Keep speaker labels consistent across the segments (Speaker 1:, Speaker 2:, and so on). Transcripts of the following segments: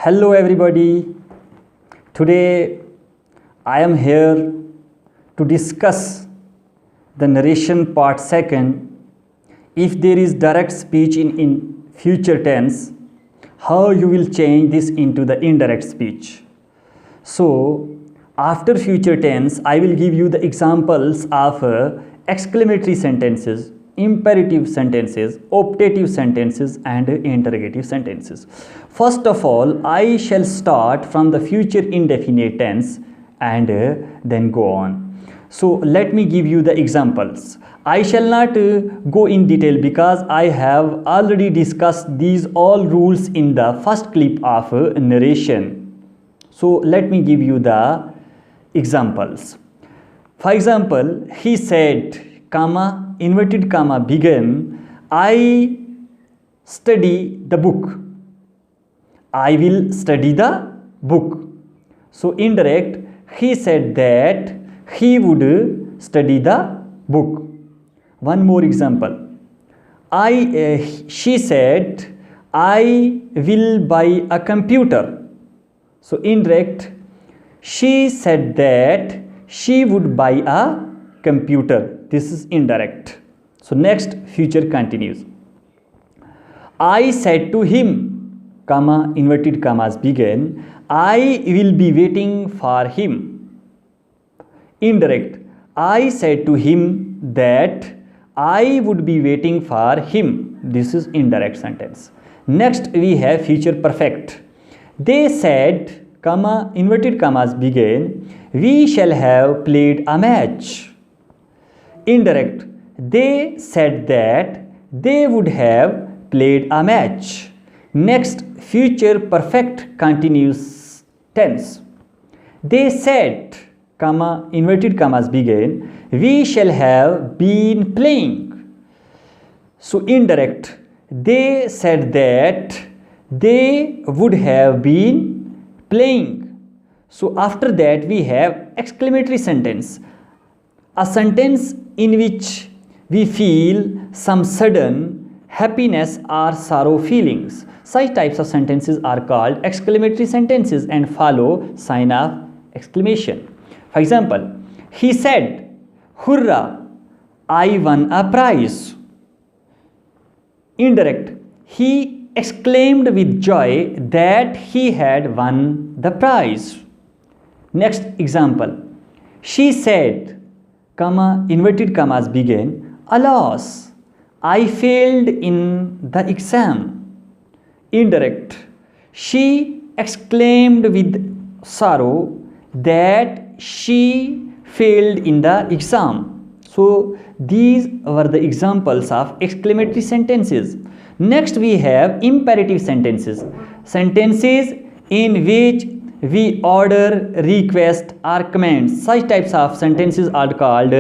Speaker 1: Hello everybody. Today I am here to discuss the narration part second. If there is direct speech in future tense, how you will change this into the indirect speech. So after future tense, I will give you the examples of exclamatory sentences, imperative sentences, optative sentences and interrogative sentences. First of all, I shall start from the future indefinite tense and then go on. So let me give you the examples. I shall not go in detail because I have already discussed these all rules in the first clip of narration. So let me give you the examples. For example, he said, comma, inverted comma, began, I study the book. I will study the book. So indirect, he said that he would study the book. One more example. She said, I will buy a computer. So indirect, she said that she would buy a computer. This is indirect. So next, future continues. I said to him, comma, inverted commas begin, I will be waiting for him. Indirect, I said to him that I would be waiting for him. This is indirect sentence. Next, we have future perfect. They said, comma, inverted commas begin, we shall have played a match. Indirect, they said that they would have played a match. Next, future perfect continuous tense. They said, comma, inverted commas begin, we shall have been playing. So indirect, they said that they would have been playing. So after that we have exclamatory sentence, a sentence in which we feel some sudden happiness or sorrow feelings. Such types of sentences are called exclamatory sentences and follow sign of exclamation. For example, he said, hurrah, I won a prize. Indirect, he exclaimed with joy that he had won the prize. Next example, she said, comma, inverted commas begin, alas, I failed in the exam. Indirect, she exclaimed with sorrow that she failed in the exam. So these were the examples of exclamatory sentences. Next we have imperative sentences. Sentences in which we order, request or command. Such types of sentences are called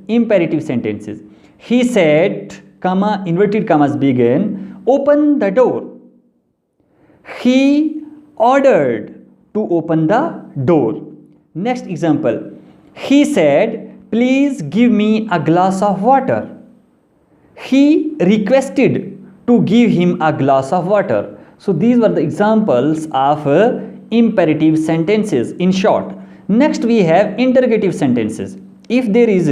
Speaker 1: imperative sentences. He said, comma, inverted commas begin, open the door. He ordered to open the door. Next example, he said, please give me a glass of water. He requested to give him a glass of water. So these were the examples of imperative sentences in short. Next we have interrogative sentences. If there is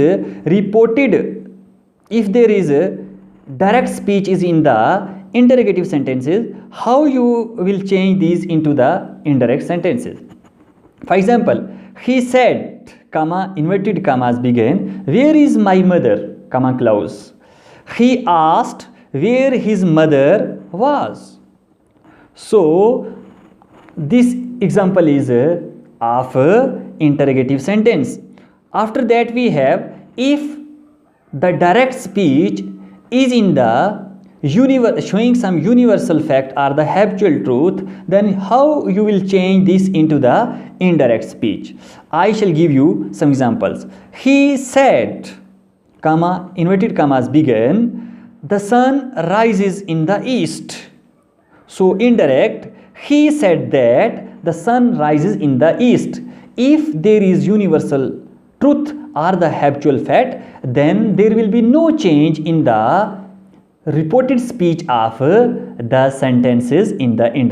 Speaker 1: a direct speech is in the interrogative sentences, how you will change these into the indirect sentences. For example, he said, comma, inverted commas begin, where is my mother, comma, close. He asked where his mother was. So this example is of interrogative sentence. After that we have, if the direct speech is in the showing some universal fact or the habitual truth, then how you will change this into the indirect speech. I shall give you some examples. He said, comma, inverted commas begin, the sun rises in the east. So indirect, he said that the sun rises in the east. If there is universal truth or the habitual fact, then there will be no change in the reported speech of the sentences in the indirect.